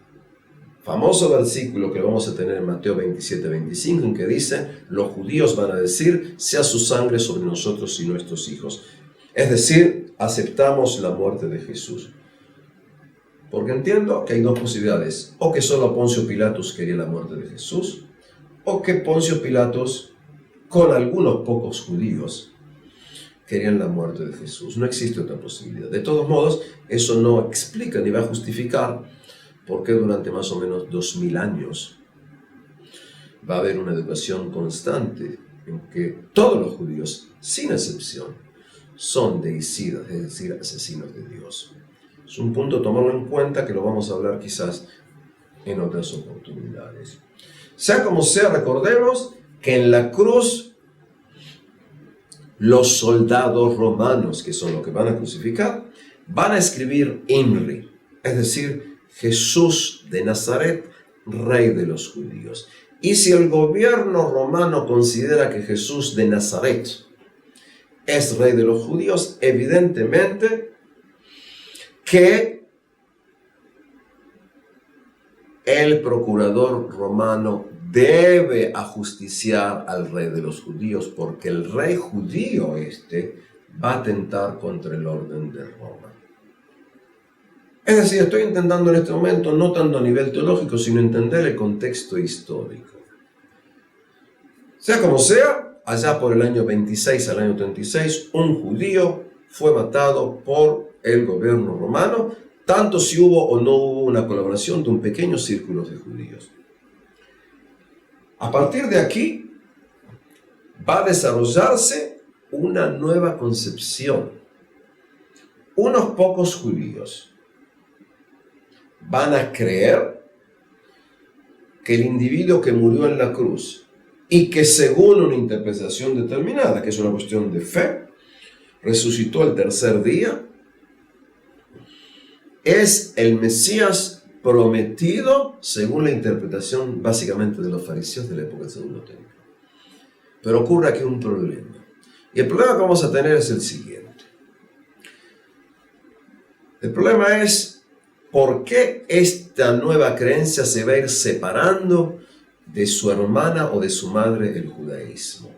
famoso versículo que vamos a tener en Mateo 27-25, en que dice: los judíos van a decir, sea su sangre sobre nosotros y nuestros hijos. Es decir, aceptamos la muerte de Jesús. Porque entiendo que hay dos posibilidades: o que solo Poncio Pilatos quería la muerte de Jesús, o que Poncio Pilatos, con algunos pocos judíos, querían la muerte de Jesús. No existe otra posibilidad. De todos modos, eso no explica ni va a justificar por qué durante más o menos 2000 años va a haber una educación constante en que todos los judíos, sin excepción, son deicidas, es decir, asesinos de Dios. Es un punto a tomarlo en cuenta, que lo vamos a hablar quizás en otras oportunidades. Sea como sea, recordemos que en la cruz los soldados romanos, que son los que van a crucificar, van a escribir INRI, es decir, Jesús de Nazaret, rey de los judíos. Y si el gobierno romano considera que Jesús de Nazaret es rey de los judíos, evidentemente que el procurador romano debe ajusticiar al rey de los judíos, porque el rey judío va a atentar contra el orden de Roma. Es decir, estoy intentando en este momento, no tanto a nivel teológico, sino entender el contexto histórico. Sea como sea, allá por el año 26 al año 36, un judío fue matado por el gobierno romano, tanto si hubo o no hubo una colaboración de un pequeño círculo de judíos. A partir de aquí, va a desarrollarse una nueva concepción. Unos pocos judíos van a creer que el individuo que murió en la cruz y que según una interpretación determinada, que es una cuestión de fe, resucitó el tercer día, es el Mesías prometido según la interpretación básicamente de los fariseos de la época del Segundo Templo. Pero ocurre aquí un problema. Y el problema que vamos a tener es el siguiente. El problema es por qué esta nueva creencia se va a ir separando de su hermana o de su madre, el judaísmo.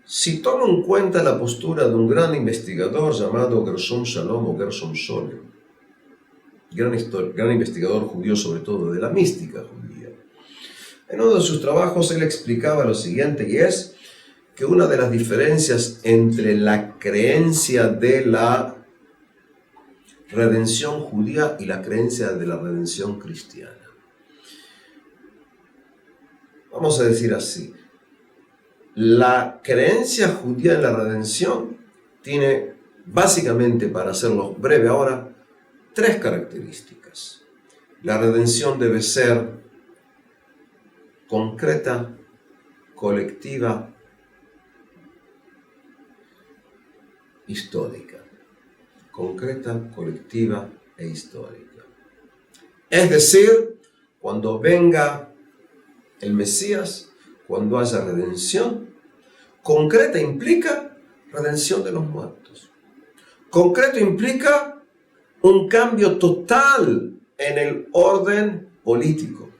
Si tomo en cuenta la postura de un gran investigador llamado Gershom Shalom o Gershom Scholem, gran investigador judío sobre todo de la mística judía, en uno de sus trabajos él explicaba lo siguiente, y es que una de las diferencias entre la creencia de la redención judía y la creencia de la redención cristiana. Vamos a decir así, la creencia judía en la redención tiene básicamente, para hacerlo breve ahora, tres características. La redención debe ser concreta, colectiva, histórica. Concreta, colectiva e histórica. Es decir, cuando venga el Mesías, cuando haya redención, concreta implica redención de los muertos. Concreto implica un cambio total en el orden político.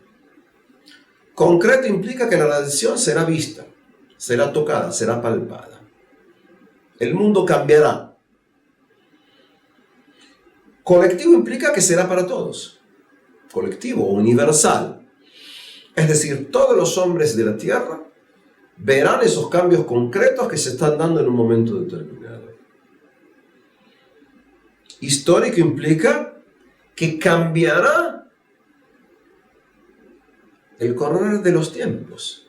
Concreto implica que la redención será vista, será tocada, será palpada. El mundo cambiará. Colectivo implica que será para todos. Colectivo, universal. Es decir, todos los hombres de la tierra verán esos cambios concretos que se están dando en un momento determinado. Histórico implica que cambiará el correr de los tiempos.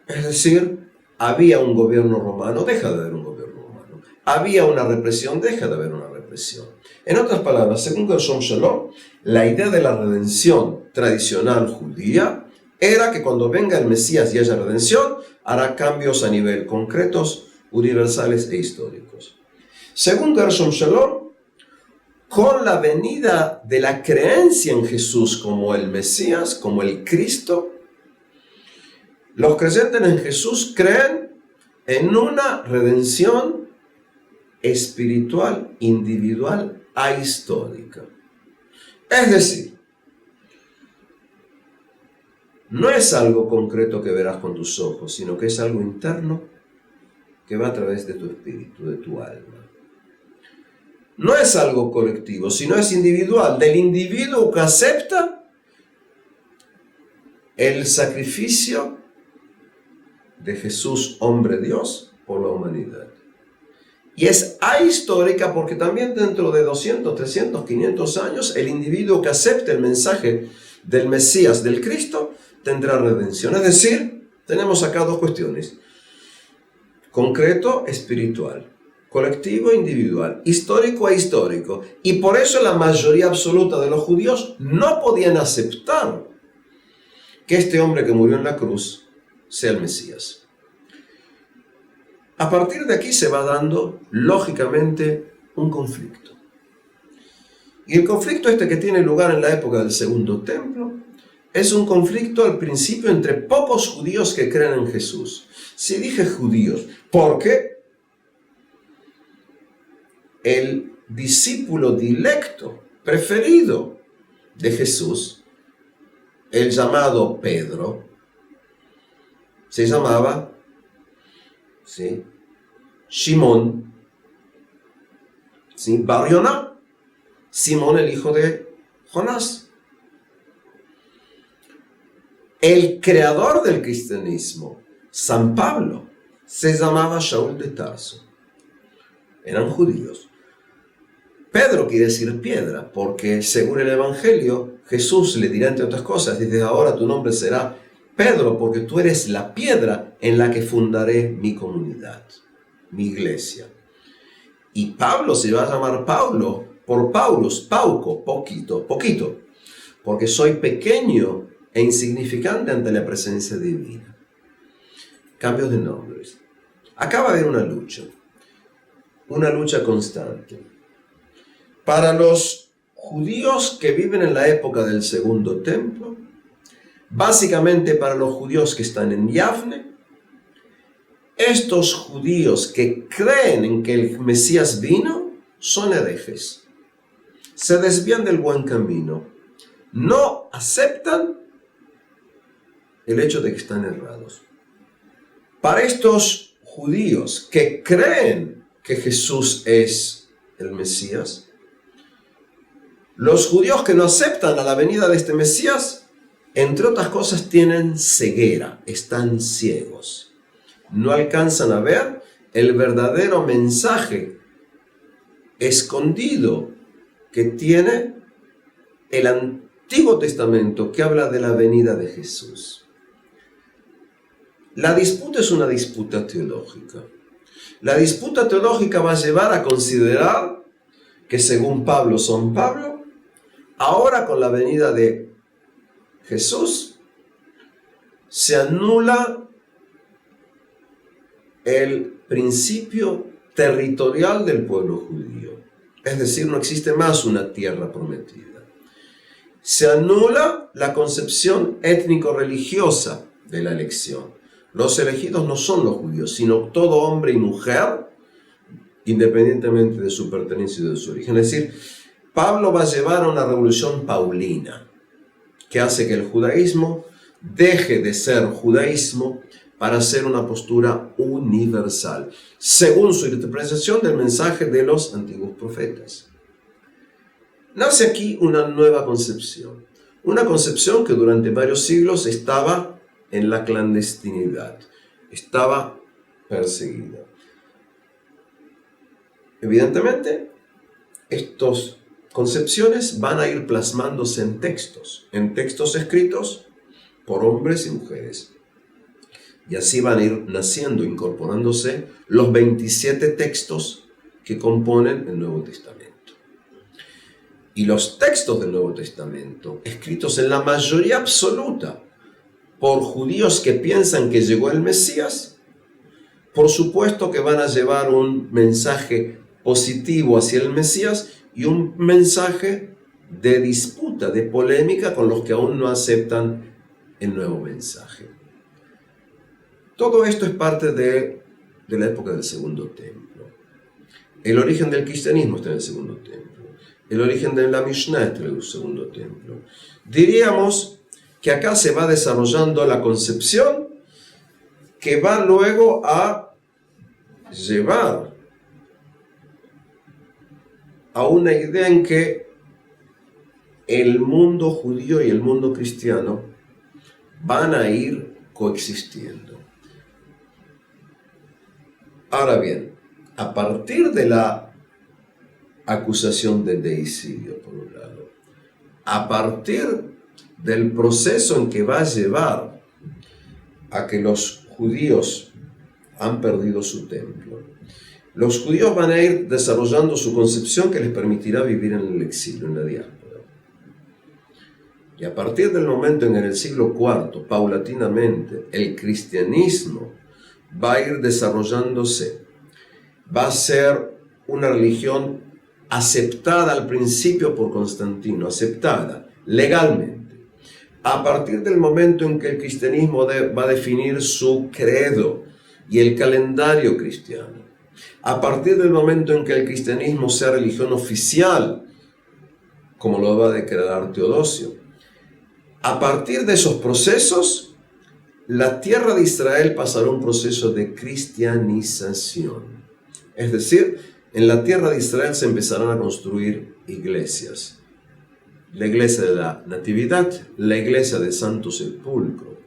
Es decir, había un gobierno romano, deja de haber un gobierno romano. Había una represión, deja de haber una represión. En otras palabras, según Gershom Shalom, la idea de la redención tradicional judía era que cuando venga el Mesías y haya redención, hará cambios a nivel concretos, universales e históricos. Según Gershom Shalom, con la venida de la creencia en Jesús como el Mesías, como el Cristo, los creyentes en Jesús creen en una redención espiritual, individual, ahistórica. Es decir, no es algo concreto que verás con tus ojos, sino que es algo interno que va a través de tu espíritu, de tu alma. No es algo colectivo, sino es individual, del individuo que acepta el sacrificio de Jesús, hombre Dios, por la humanidad. Y es ahistórica porque también dentro de 200, 300, 500 años, el individuo que acepte el mensaje del Mesías, del Cristo, tendrá redención. Es decir, tenemos acá dos cuestiones. Concreto, espiritual. Colectivo, individual. Histórico, ahistórico. Y por eso la mayoría absoluta de los judíos no podían aceptar que este hombre que murió en la cruz sea el Mesías. A partir de aquí se va dando, lógicamente, un conflicto. Y el conflicto este que tiene lugar en la época del Segundo Templo es un conflicto al principio entre pocos judíos que creen en Jesús. Si dije judíos, porque el discípulo directo, preferido de Jesús, el llamado Pedro, se llamaba Simón, Bar Yoná, Simón el hijo de Jonás. El creador del cristianismo, San Pablo, se llamaba Shaul de Tarso. Eran judíos. Pedro quiere decir piedra, porque según el Evangelio, Jesús le dirá entre otras cosas, desde ahora tu nombre será Pedro, porque tú eres la piedra en la que fundaré mi comunidad, mi iglesia. Y Pablo se va a llamar Paulo por Paulus, Pauco, poquito, poquito, porque soy pequeño e insignificante ante la presencia divina. Cambios de nombres. Acá va a haber una lucha constante. Para los judíos que viven en la época del Segundo Templo, básicamente para los judíos que están en Yavne, estos judíos que creen en que el Mesías vino son herejes. Se desvían del buen camino. No aceptan el hecho de que están errados. Para estos judíos que creen que Jesús es el Mesías, los judíos que no aceptan a la venida de este Mesías, entre otras cosas, tienen ceguera, están ciegos. No alcanzan a ver el verdadero mensaje escondido que tiene el Antiguo Testamento que habla de la venida de Jesús. La disputa es una disputa teológica. La disputa teológica va a llevar a considerar que según Pablo son Pablo, ahora con la venida de Jesús se anula el principio territorial del pueblo judío. Es decir, no existe más una tierra prometida. Se anula la concepción étnico-religiosa de la elección. Los elegidos no son los judíos, sino todo hombre y mujer, independientemente de su pertenencia y de su origen. Es decir, Pablo va a llevar a una revolución paulina, que hace que el judaísmo deje de ser judaísmo para ser una postura universal, según su interpretación del mensaje de los antiguos profetas. Nace aquí una nueva concepción, una concepción que durante varios siglos estaba en la clandestinidad, estaba perseguida. Evidentemente, estas concepciones van a ir plasmándose en textos escritos por hombres y mujeres. Y así van a ir naciendo, incorporándose los 27 textos que componen el Nuevo Testamento. Y los textos del Nuevo Testamento, escritos en la mayoría absoluta por judíos que piensan que llegó el Mesías, por supuesto que van a llevar un mensaje positivo hacia el Mesías y un mensaje de disputa, de polémica con los que aún no aceptan el nuevo mensaje. Todo esto es parte de la época del Segundo Templo. El origen del cristianismo está en el Segundo Templo. El origen de la Mishnah está en el Segundo Templo. Diríamos que acá se va desarrollando la concepción que va luego a llevar a una idea en que el mundo judío y el mundo cristiano van a ir coexistiendo. Ahora bien, a partir de la acusación de deicidio, por un lado, a partir del proceso en que va a llevar a que los judíos han perdido su templo, los judíos van a ir desarrollando su concepción que les permitirá vivir en el exilio, en la diáspora. Y a partir del momento en que en el siglo IV, paulatinamente, el cristianismo va a ir desarrollándose, va a ser una religión aceptada al principio por Constantino, aceptada legalmente. A partir del momento en que el cristianismo va a definir su credo y el calendario cristiano, a partir del momento en que el cristianismo sea religión oficial, como lo va a declarar Teodosio, a partir de esos procesos, la tierra de Israel pasará un proceso de cristianización. Es decir, en la tierra de Israel se empezarán a construir iglesias. La iglesia de la Natividad, la iglesia de Santo Sepulcro.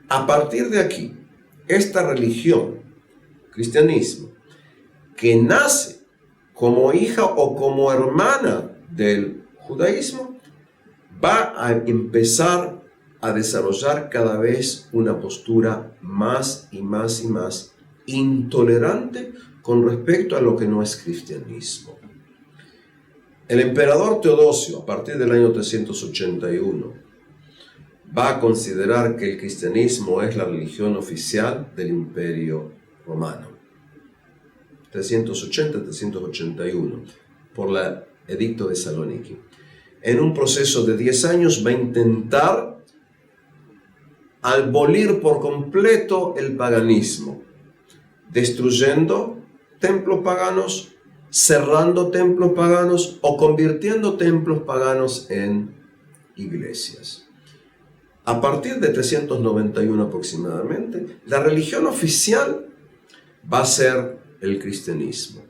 A partir de aquí, esta religión, cristianismo, que nace como hija o como hermana del judaísmo, va a empezar a desarrollar cada vez una postura más y más y más intolerante con respecto a lo que no es cristianismo. El emperador Teodosio, a partir del año 381, va a considerar que el cristianismo es la religión oficial del Imperio Romano. 380-381, por el Edicto de Saloniki. En un proceso de 10 años va a intentar abolir por completo el paganismo, destruyendo templos paganos, cerrando templos paganos o convirtiendo templos paganos en iglesias. A partir de 391 aproximadamente, la religión oficial va a ser el cristianismo.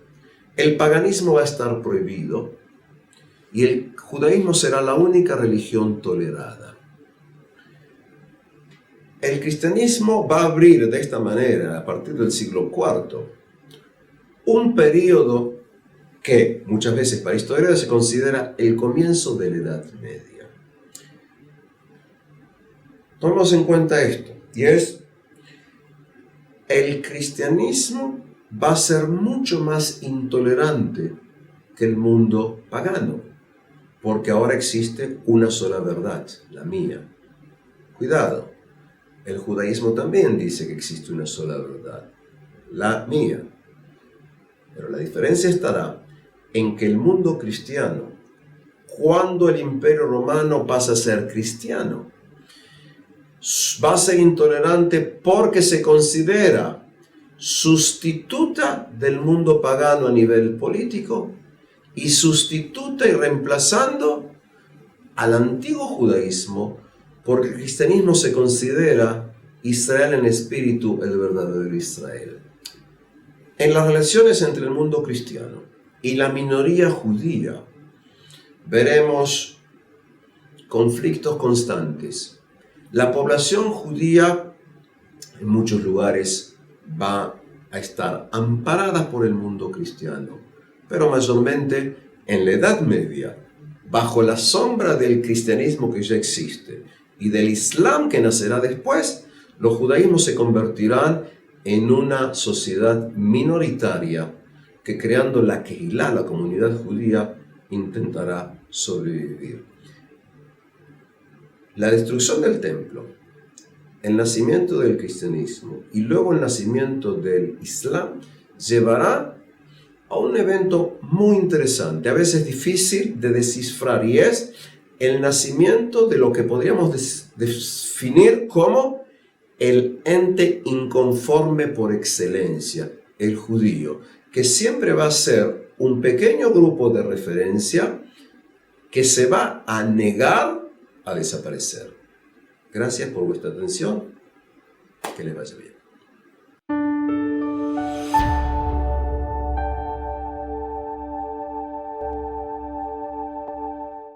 El paganismo va a estar prohibido y el judaísmo será la única religión tolerada. El cristianismo va a abrir de esta manera, a partir del siglo IV, un periodo que muchas veces para historiadores se considera el comienzo de la Edad Media. Tomemos en cuenta esto, y es: el cristianismo va a ser mucho más intolerante que el mundo pagano, porque ahora existe una sola verdad, la mía. Cuidado, el judaísmo también dice que existe una sola verdad, la mía. Pero la diferencia estará en que el mundo cristiano, cuando el Imperio Romano pasa a ser cristiano, va a ser intolerante porque se considera sustituta del mundo pagano a nivel político y sustituta y reemplazando al antiguo judaísmo, porque el cristianismo se considera Israel en espíritu, el verdadero Israel. En las relaciones entre el mundo cristiano y la minoría judía veremos conflictos constantes. La población judía en muchos lugares va a estar amparada por el mundo cristiano, pero mayormente en la Edad Media, bajo la sombra del cristianismo que ya existe y del Islam que nacerá después, los judaísmos se convertirán en una sociedad minoritaria que, creando la Kehilá, la comunidad judía, intentará sobrevivir. La destrucción del templo, el nacimiento del cristianismo y luego el nacimiento del Islam llevará a un evento muy interesante, a veces difícil de descifrar, y es el nacimiento de lo que podríamos definir como el ente inconforme por excelencia, el judío, que siempre va a ser un pequeño grupo de referencia que se va a negar a desaparecer. Gracias por vuestra atención. Que les vaya bien.